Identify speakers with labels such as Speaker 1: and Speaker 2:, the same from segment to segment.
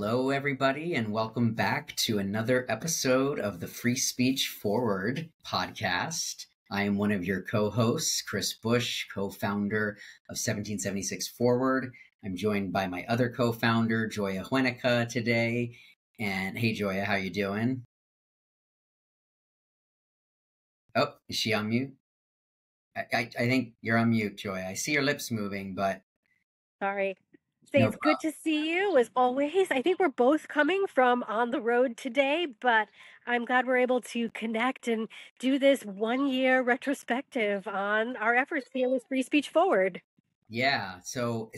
Speaker 1: Hello, everybody, and welcome back to another episode of the Free Speech Forward podcast. I am one of your co-hosts, Chris Bush, co-founder of 1776 Forward. I'm joined by my other co-founder, Joya Huenica, today. And hey, Joya, how you doing? Oh, is she on mute? I think you're on mute, Joya. I see your lips moving, but
Speaker 2: Sorry. Say
Speaker 1: no
Speaker 2: it's good
Speaker 1: problem.
Speaker 2: to see you as always. I think we're both coming from on the road today, but I'm glad we're able to connect and do this 1 year retrospective on our efforts here with Free Speech Forward.
Speaker 1: Yeah, so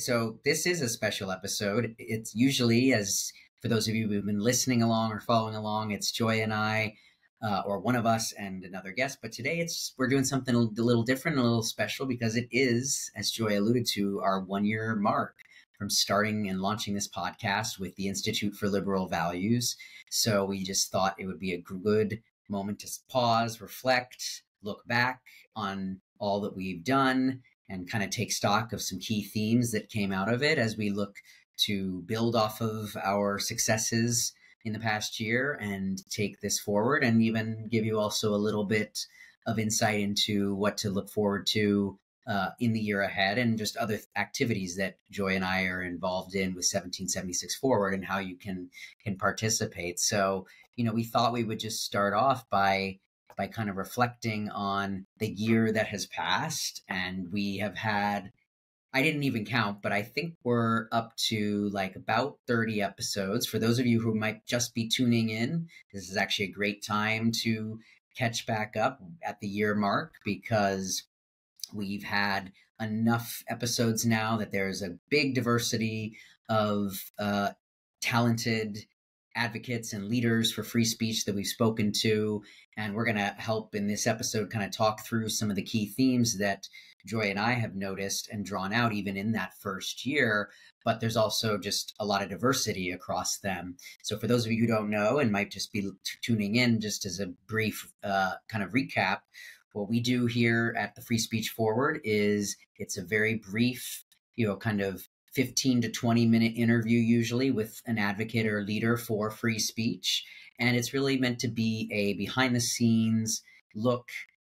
Speaker 1: this is a special episode. It's usually, as for those of you who've been listening along or following along, it's Joy and I, or one of us and another guest. But today we're doing something a little different, a little special because it is, as Joy alluded to, our 1 year mark from starting and launching this podcast with the Institute for Liberal Values. So we just thought it would be a good moment to pause, reflect, look back on all that we've done and kind of take stock of some key themes that came out of it as we look to build off of our successes in the past year and take this forward, and even give you also a little bit of insight into what to look forward to in the year ahead, and just other activities that Joy and I are involved in with 1776 Forward and how you can participate. So, we thought we would just start off by kind of reflecting on the year that has passed. And we have had, I didn't even count, but I think we're up to like about 30 episodes. For those of you who might just be tuning in, this is actually a great time to catch back up at the year mark, because we've had enough episodes now that there's a big diversity of talented advocates and leaders for free speech that we've spoken to. And we're going to help in this episode kind of talk through some of the key themes that Joy and I have noticed and drawn out even in that first year. But there's also just a lot of diversity across them. So for those of you who don't know and might just be tuning in, just as a brief kind of recap, what we do here at the Free Speech Forward is it's a very brief, kind of 15 to 20-minute interview, usually with an advocate or leader for free speech. And it's really meant to be a behind the scenes look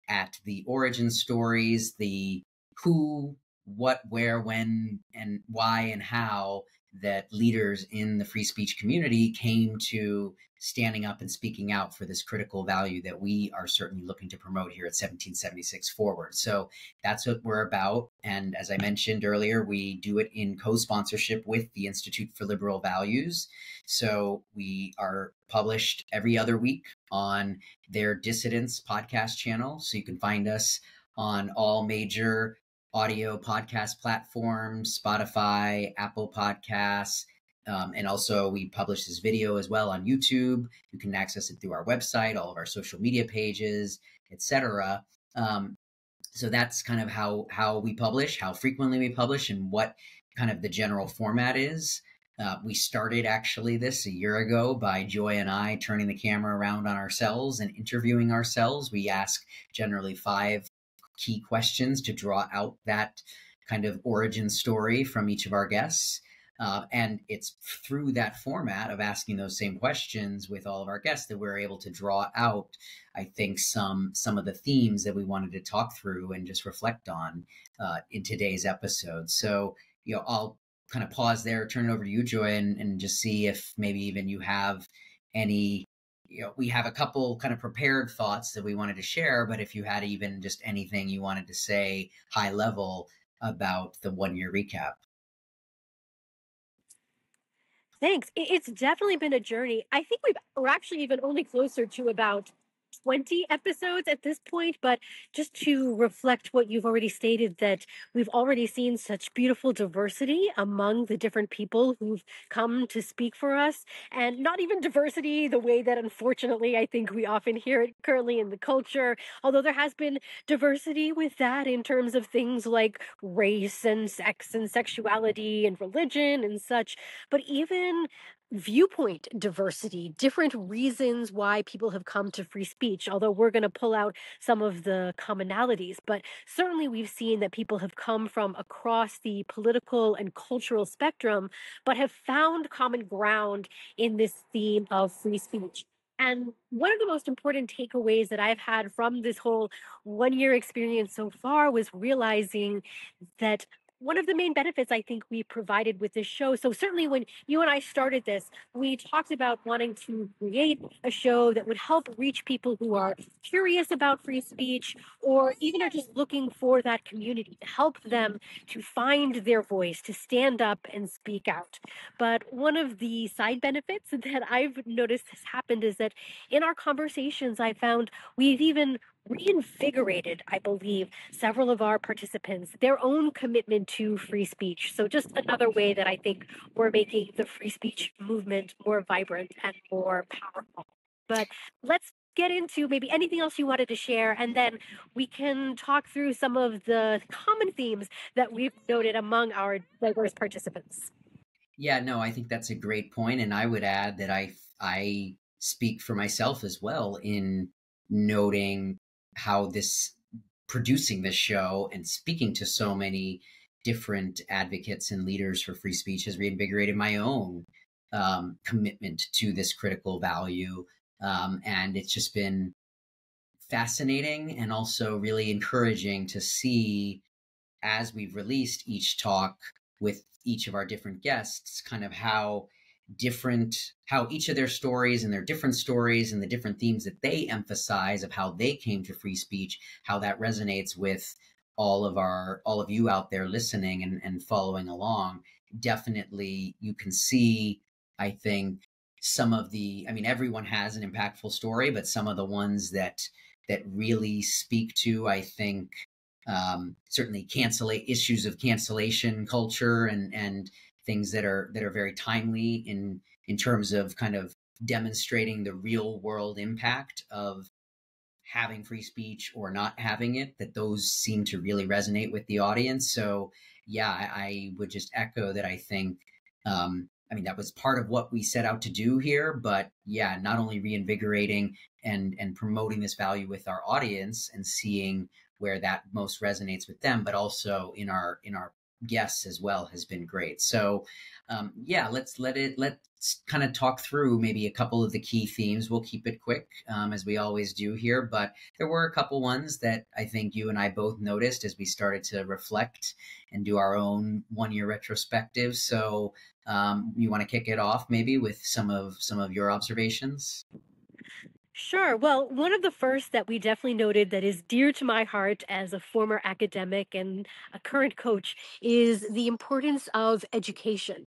Speaker 1: at the origin stories, the who, what, where, when, and why, and how that leaders in the free speech community came to standing up and speaking out for this critical value that we are certainly looking to promote here at 1776 Forward. So that's what we're about. And as I mentioned earlier, we do it in co-sponsorship with the Institute for Liberal Values. So we are published every other week on their Dissidents podcast channel. So you can find us on all major audio podcast platforms, Spotify, Apple Podcasts, and also we publish this video as well on YouTube. You can access it through our website, all of our social media pages, etc. So that's kind of how we publish, how frequently we publish, and what kind of the general format is. We started actually this a year ago by Joy and I turning the camera around on ourselves and interviewing ourselves. We ask generally 5 key questions to draw out that kind of origin story from each of our guests. And it's through that format of asking those same questions with all of our guests that we're able to draw out, I think, some of the themes that we wanted to talk through and just reflect on in today's episode. So, I'll kind of pause there, turn it over to you, Joy, and just see if maybe even you have any, we have a couple kind of prepared thoughts that we wanted to share, but if you had even just anything you wanted to say high level about the 1 year recap.
Speaker 2: Thanks. It's definitely been a journey. I think we're actually even only closer to about 20 episodes at this point, but just to reflect what you've already stated, that we've already seen such beautiful diversity among the different people who've come to speak for us, and not even diversity the way that unfortunately I think we often hear it currently in the culture, although there has been diversity with that in terms of things like race and sex and sexuality and religion and such. But even viewpoint diversity, different reasons why people have come to free speech, although we're going to pull out some of the commonalities. But certainly we've seen that people have come from across the political and cultural spectrum, but have found common ground in this theme of free speech. And one of the most important takeaways that I've had from this whole 1 year experience so far was realizing that one of the main benefits I think we provided with this show. So, certainly, when you and I started this, we talked about wanting to create a show that would help reach people who are curious about free speech or even are just looking for that community to help them to find their voice, to stand up and speak out. But one of the side benefits that I've noticed has happened is that in our conversations, I found we've even reinvigorated, I believe, several of our participants, their own commitment to free speech. So, just another way that I think we're making the free speech movement more vibrant and more powerful. But let's get into maybe anything else you wanted to share, and then we can talk through some of the common themes that we've noted among our diverse participants.
Speaker 1: Yeah, no, I think that's a great point, and I would add that I speak for myself as well in noting how this producing this show and speaking to so many different advocates and leaders for free speech has reinvigorated my own commitment to this critical value. And it's just been fascinating and also really encouraging to see as we've released each talk with each of our different guests, kind of how each of their stories and their different stories and the different themes that they emphasize of how they came to free speech, how that resonates with all of you out there listening and following along. Definitely you can see, I think, some of the, I mean, everyone has an impactful story, but some of the ones that really speak to, I think, certainly cancel issues of cancellation culture and things that are very timely in terms of kind of demonstrating the real world impact of having free speech or not having it, that those seem to really resonate with the audience. So yeah, I would just echo that. I think I mean that was part of what we set out to do here, but yeah, not only reinvigorating and promoting this value with our audience and seeing where that most resonates with them, but also in our guests as well has been great. So yeah, let's kind of talk through maybe a couple of the key themes. We'll keep it quick, as we always do here, but there were a couple ones that I think you and I both noticed as we started to reflect and do our own 1 year retrospective. So you want to kick it off maybe with some of your observations?
Speaker 2: Sure. Well, one of the first that we definitely noted that is dear to my heart as a former academic and a current coach is the importance of education.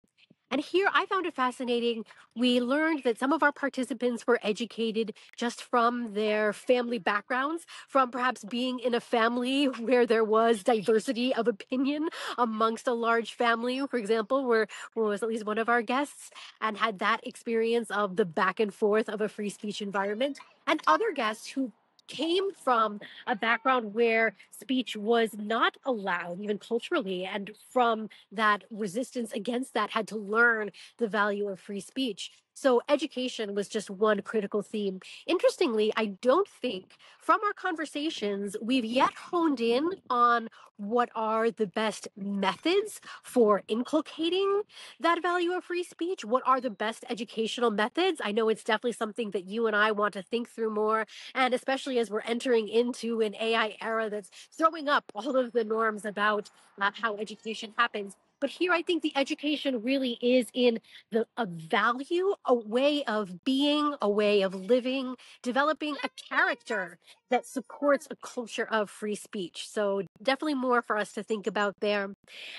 Speaker 2: And here I found it fascinating. We learned that some of our participants were educated just from their family backgrounds, from perhaps being in a family where there was diversity of opinion amongst a large family, for example, where was at least one of our guests and had that experience of the back and forth of a free speech environment, and other guests who came from a background where speech was not allowed, even culturally, and from that resistance against that had to learn the value of free speech. So, education was just one critical theme. Interestingly, I don't think from our conversations we've yet honed in on what are the best methods for inculcating that value of free speech. What are the best educational methods? I know it's definitely something that you and I want to think through more, and especially as we're entering into an AI era that's throwing up all of the norms about how education happens. But here, I think the education really is in the a value, a way of being, a way of living, developing a character that supports a culture of free speech. So definitely more for us to think about there.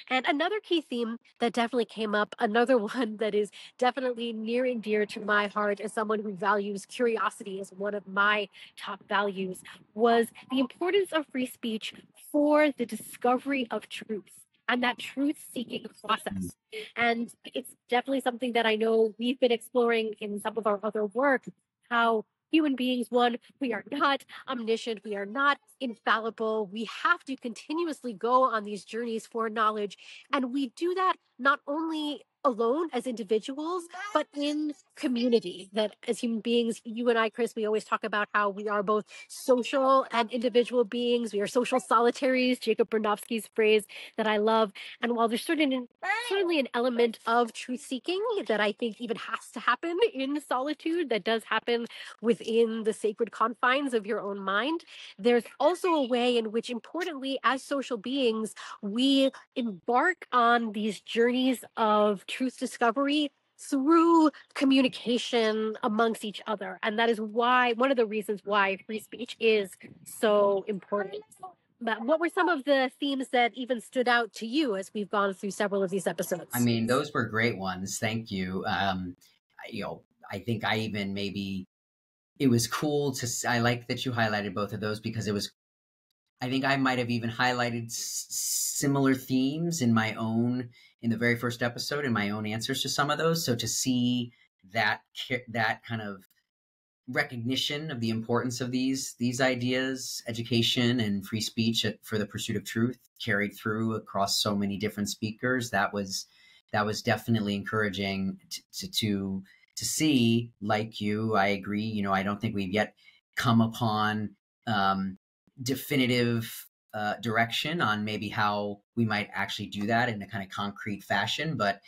Speaker 2: And another key theme that definitely came up, another one that is definitely near and dear to my heart as someone who values curiosity as one of my top values, was the importance of free speech for the discovery of truth and that truth seeking
Speaker 1: Mm.
Speaker 2: process. And it's definitely something that I know we've been exploring in some of our other work, how human beings, one, we are not omniscient, we are not infallible. We have to continuously go on these journeys for knowledge. And we do that not only alone as individuals, but in community. That as human beings, you and I, Chris, we always talk about how we are both social and individual beings. We are social solitaries, Jacob Bernofsky's phrase that I love. And while there's certainly an element of truth seeking that I think even has to happen in solitude, that does happen within the sacred confines of your own mind, there's also a way in which, importantly, as social beings, we embark on these journeys of truth discovery through communication amongst each other. And that is why, one of the reasons why free speech is so important. But what were some of the themes that even stood out to you as we've gone through several of these
Speaker 1: I
Speaker 2: episodes?
Speaker 1: mean, those were great ones. Thank you. You know, I think I even maybe it was cool I like that you highlighted both of those because I think I might have even highlighted similar themes in the very first episode in my own answers to some of those. So to see that kind of recognition of the importance of these ideas, education and free speech for the pursuit of truth carried through across so many different speakers, that was definitely encouraging to see. Like you, I agree. I don't think we've yet come upon definitive direction on maybe how we might actually do that in a kind of concrete fashion, but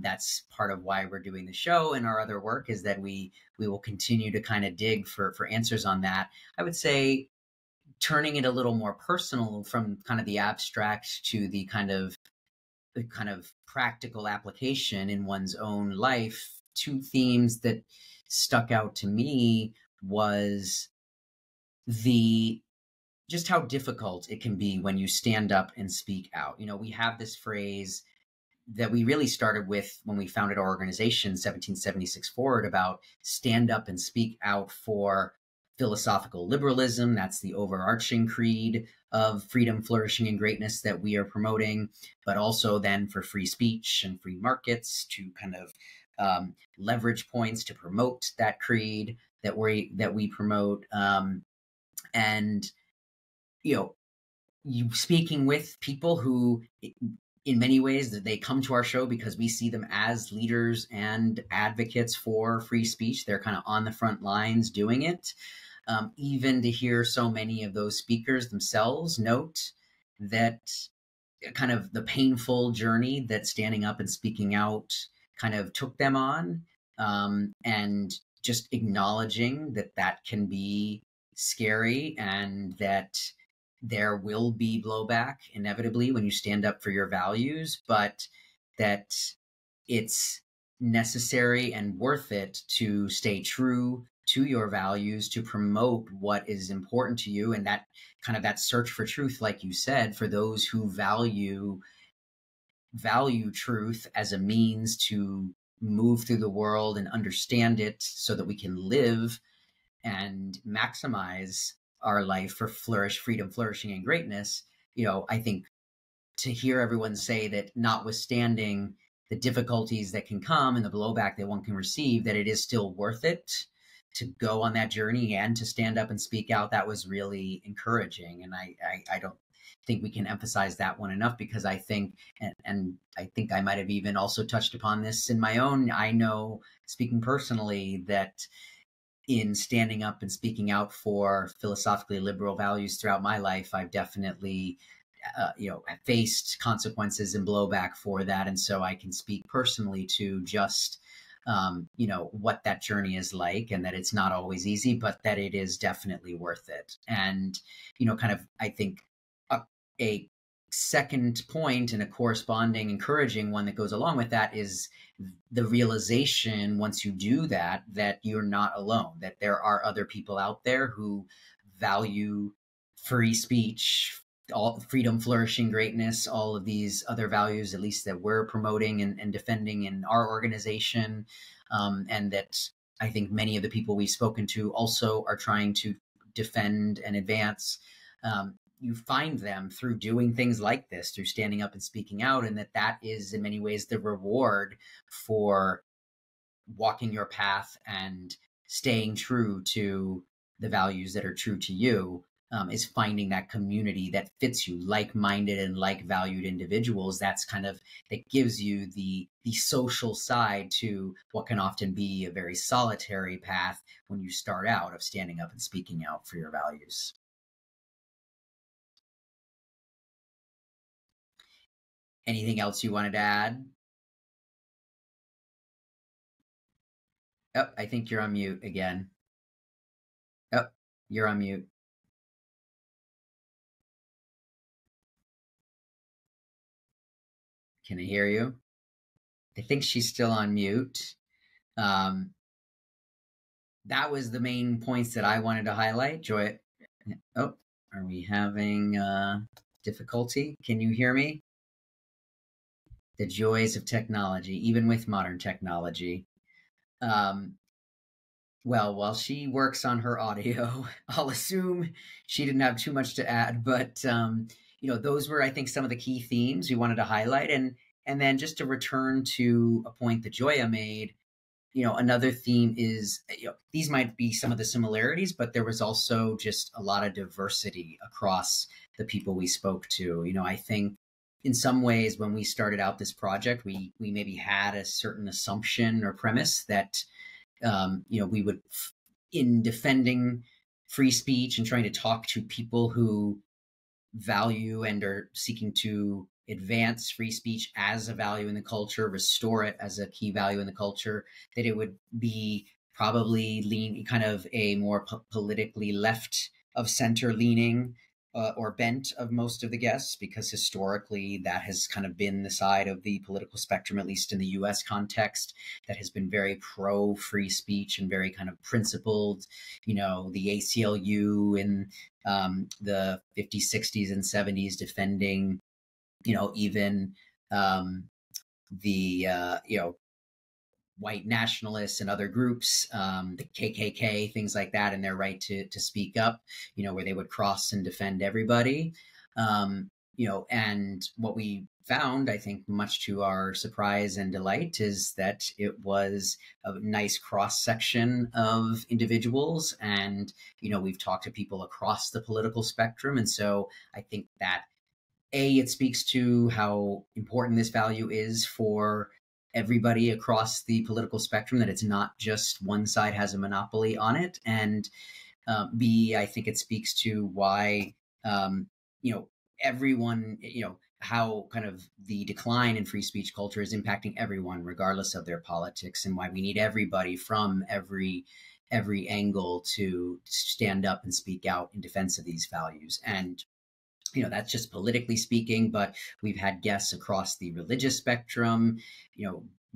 Speaker 1: that's part of why we're doing the show and our other work is that we will continue to kind of dig for answers on that. I would say turning it a little more personal from kind of the abstract to the kind of practical application in one's own life. Two themes that stuck out to me was the just how difficult it can be when you stand up and speak out. We have this phrase that we really started with when we founded our organization 1776 forward about stand up and speak out for philosophical liberalism. That's the overarching creed of freedom, flourishing, and greatness that we are promoting, but also then for free speech and free markets to kind of leverage points to promote that creed that we promote. And you speaking with people who in many ways that they come to our show because we see them as leaders and advocates for free speech. They're kind of on the front lines doing it. Even to hear so many of those speakers themselves note that kind of the painful journey that standing up and speaking out kind of took them on, and just acknowledging that can be scary and that there will be blowback inevitably when you stand up for your values, but that it's necessary and worth it to stay true to your values, to promote what is important to you. And that kind of that search for truth, like you said, for those who value truth as a means to move through the world and understand it so that we can live and maximize our life for freedom, flourishing, and greatness. I think to hear everyone say that notwithstanding the difficulties that can come and the blowback that one can receive, that it is still worth it to go on that journey and to stand up and speak out, that was really encouraging. And I don't think we can emphasize that one enough, because I think, and I think I might have even also touched upon this in my own, I know, speaking personally, that in standing up and speaking out for philosophically liberal values throughout my life, I've definitely, faced consequences and blowback for that. And so I can speak personally to just, what that journey is like, and that it's not always easy, but that it is definitely worth it. And, kind of, I think a second point and a corresponding encouraging one that goes along with that is the realization, once you do that you're not alone, that there are other people out there who value free speech, all freedom, flourishing, greatness, all of these other values, at least that we're promoting and defending in our organization. And that I think many of the people we've spoken to also are trying to defend and advance. You find them through doing things like this, through standing up and speaking out, and that is in many ways the reward for walking your path and staying true to the values that are true to you. is finding that community that fits you, like-minded and like-valued individuals. That's kind of that gives you the social side to what can often be a very solitary path when you start out of standing up and speaking out for your values. Anything else you wanted to add? Oh, I think you're on mute again. Oh, you're on mute. Can I hear you? I think she's still on mute. Um, that was the main points that I wanted to highlight. Joy, oh, are we having difficulty? Can you hear me? The joys of technology, even with modern technology. Um, well, while she works on her audio, I'll assume she didn't have too much to add, but those were, I think, some of the key themes we wanted to highlight. And then just to return to a point that Joya made, another theme is, these might be some of the similarities, but there was also just a lot of diversity across the people we spoke to. I think in some ways when we started out this project, we maybe had a certain assumption or premise that we would, in defending free speech and trying to talk to people who value and are seeking to advance free speech as a value in the culture, restore it as a key value in the culture, that it would be probably lean kind of a more politically left of center leaning or bent of most of the guests, because historically that has kind of been the side of the political spectrum, at least in the US context, that has been very pro free speech and very kind of principled. The ACLU in the 50s, 60s, and 70s defending, even the white nationalists and other groups, the KKK, things like that, and their right to speak up, where they would cross and defend everybody. And what we found, I think, much to our surprise and delight, is that it was a nice cross section of individuals. And, we've talked to people across the political spectrum. And so I think that it speaks to how important this value is for everybody across the political spectrum, that it's not just one side has a monopoly on it. And B, I think it speaks to why, everyone, how kind of the decline in free speech culture is impacting everyone, regardless of their politics, and why we need everybody from every angle to stand up and speak out in defense of these values. And that's just politically speaking, but we've had guests across the religious spectrum,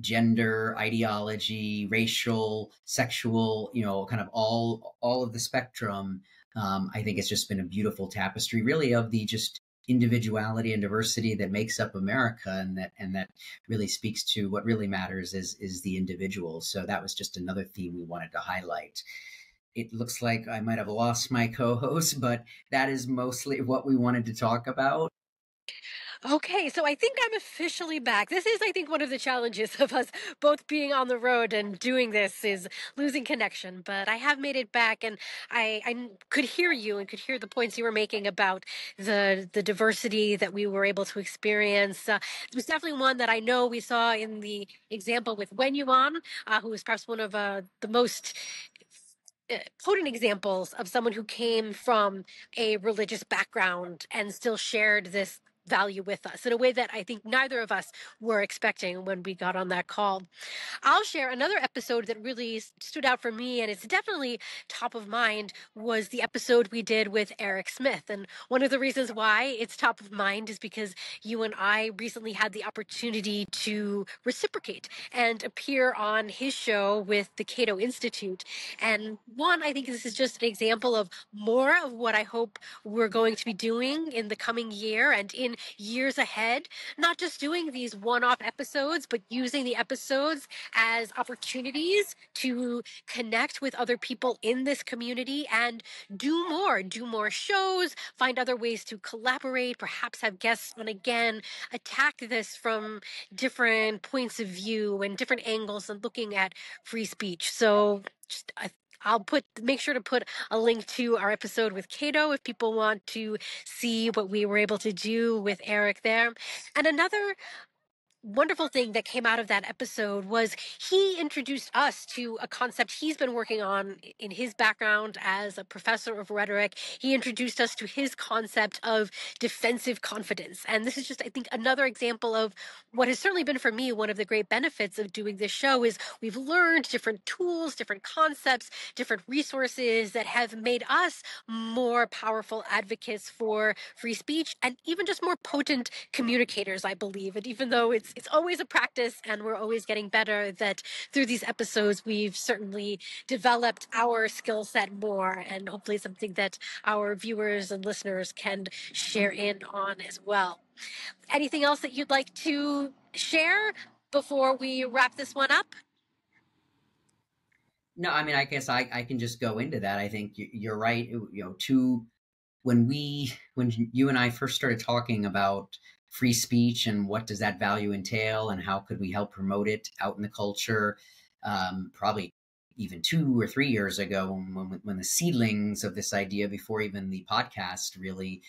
Speaker 1: gender, ideology, racial, sexual, kind of all of the spectrum. I think it's just been a beautiful tapestry, really, of the just individuality and diversity that makes up America, and that really speaks to what really matters is the individual. So that was just another theme we wanted to highlight. It looks like I might have lost my co-host, but that is mostly what we wanted to talk about.
Speaker 2: Okay, so I think I'm officially back. This is, I think, one of the challenges of us both being on the road and doing this is losing connection. But I have made it back, and I could hear you and could hear the points you were making about the diversity that we were able to experience. It was definitely one that I know we saw in the example with Wen Yuan, who was perhaps one of the most potent examples of someone who came from a religious background and still shared this value with us in a way that I think neither of us were expecting when we got on that call. I'll share another episode that really stood out for me, and it's definitely top of mind, was the episode we did with Eric Smith. And one of the reasons why it's top of mind is because you and I recently had the opportunity to reciprocate and appear on his show with the Cato Institute. And one, I think this is just an example of more of what I hope we're going to be doing in the coming year and in years ahead, not just doing these one-off episodes, but using the episodes as opportunities to connect with other people in this community and do more shows, find other ways to collaborate, perhaps have guests on again, attack this from different points of view and different angles and looking at free speech. So just I'll make sure to put a link to our episode with Cato if people want to see what we were able to do with Eric there. And another wonderful thing that came out of that episode was he introduced us to a concept he's been working on in his background as a professor of rhetoric. He introduced us to his concept of defensive confidence. And this is just, I think, another example of what has certainly been for me one of the great benefits of doing this show is we've learned different tools, different concepts, different resources that have made us more powerful advocates for free speech and even just more potent communicators, I believe. And even though it's always a practice and we're always getting better, that through these episodes we've certainly developed our skill set more, and hopefully something that our viewers and listeners can share in on as well. Anything else that you'd like to share before we wrap this one up?
Speaker 1: No, I mean, I guess I can just go into that. I think you're right. When you and I first started talking about free speech and what does that value entail and how could we help promote it out in the culture, probably even 2 or 3 years ago when the seedlings of this idea before even the podcast really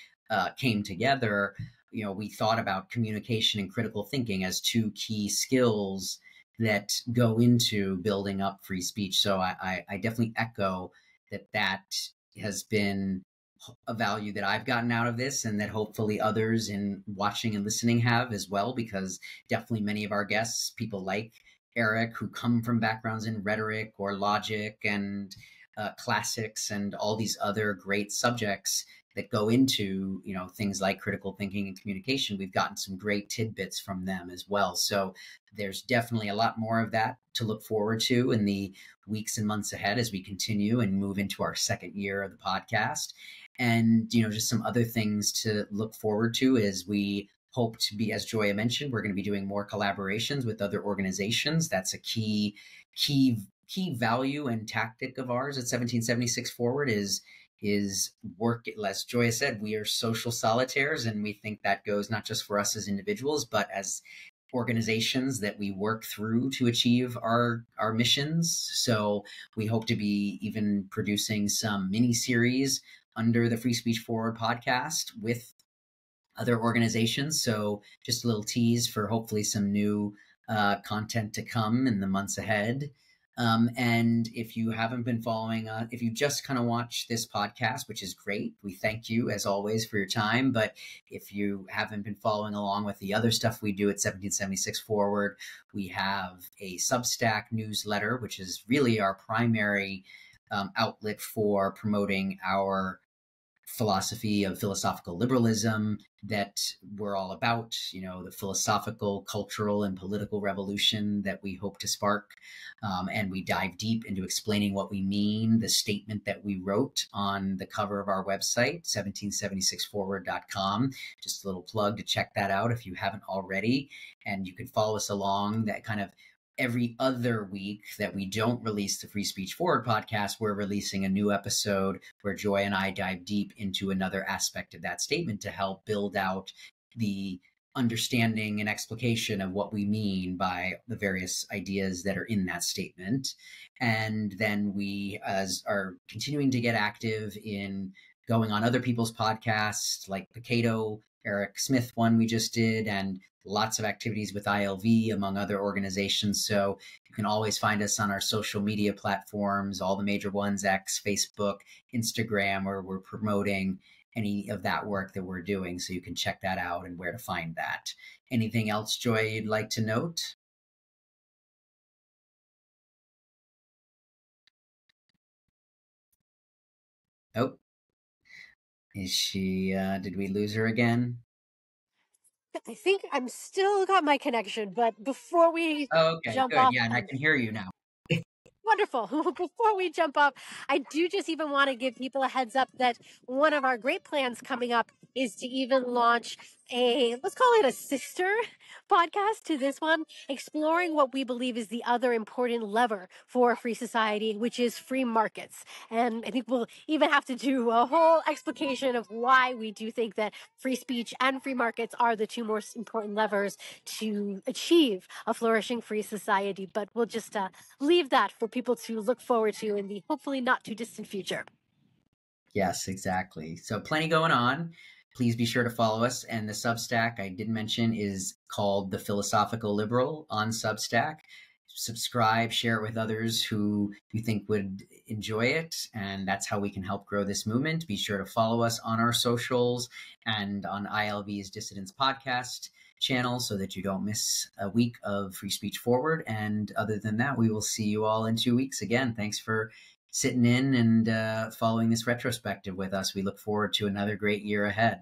Speaker 1: came together, we thought about communication and critical thinking as two key skills that go into building up free speech. So I definitely echo that has been a value that I've gotten out of this and that hopefully others in watching and listening have as well, because definitely many of our guests, people like Eric, who come from backgrounds in rhetoric or logic and classics and all these other great subjects that go into things like critical thinking and communication, we've gotten some great tidbits from them as well. So there's definitely a lot more of that to look forward to in the weeks and months ahead as we continue and move into our second year of the podcast. And just some other things to look forward to is we hope to be, as Joya mentioned, we're going to be doing more collaborations with other organizations. That's a key value and tactic of ours at 1776 Forward is work. As Joya said, we are social solitaires, and we think that goes not just for us as individuals, but as organizations that we work through to achieve our missions. So we hope to be even producing some mini series under the Free Speech Forward podcast with other organizations. So just a little tease for hopefully some new content to come in the months ahead. And if you haven't been following, if you just kind of watch this podcast, which is great, we thank you as always for your time. But if you haven't been following along with the other stuff we do at 1776 Forward, we have a Substack newsletter, which is really our primary outlet for promoting our philosophy of philosophical liberalism that we're all about, the philosophical, cultural, and political revolution that we hope to spark. And we dive deep into explaining what we mean, the statement that we wrote on the cover of our website, 1776forward.com. Just a little plug to check that out if you haven't already. And you can follow us along that kind of every other week that we don't release the Free Speech Forward podcast, we're releasing a new episode where Joy and I dive deep into another aspect of that statement to help build out the understanding and explication of what we mean by the various ideas that are in that statement. And then we are continuing to get active in going on other people's podcasts, like the Cato Eric Smith one we just did, and lots of activities with ILV, among other organizations. So you can always find us on our social media platforms, all the major ones, X, Facebook, Instagram, where we're promoting any of that work that we're doing. So you can check that out and where to find that. Anything else, Joy, you'd like to note? Oh, is she, did we lose her again?
Speaker 2: I think I'm still got my connection, but before we
Speaker 1: Oh, okay,
Speaker 2: jump
Speaker 1: good.
Speaker 2: off,
Speaker 1: Yeah, and I can hear you now.
Speaker 2: wonderful. Before we jump off, I do just even want to give people a heads up that one of our great plans coming up is to even launch let's call it a sister podcast to this one, exploring what we believe is the other important lever for a free society, which is free markets. And I think we'll even have to do a whole explication of why we do think that free speech and free markets are the two most important levers to achieve a flourishing free society. But we'll just leave that for people to look forward to in the hopefully not too distant future.
Speaker 1: Yes, exactly. So plenty going on. Please be sure to follow us. And the Substack I did mention is called The Philosophical Liberal on Substack. Subscribe, share it with others who you think would enjoy it. And that's how we can help grow this movement. Be sure to follow us on our socials and on ILV's Dissidents podcast channel so that you don't miss a week of Free Speech Forward. And other than that, we will see you all in 2 weeks. Again, thanks for sitting in and following this retrospective with us. We look forward to another great year ahead.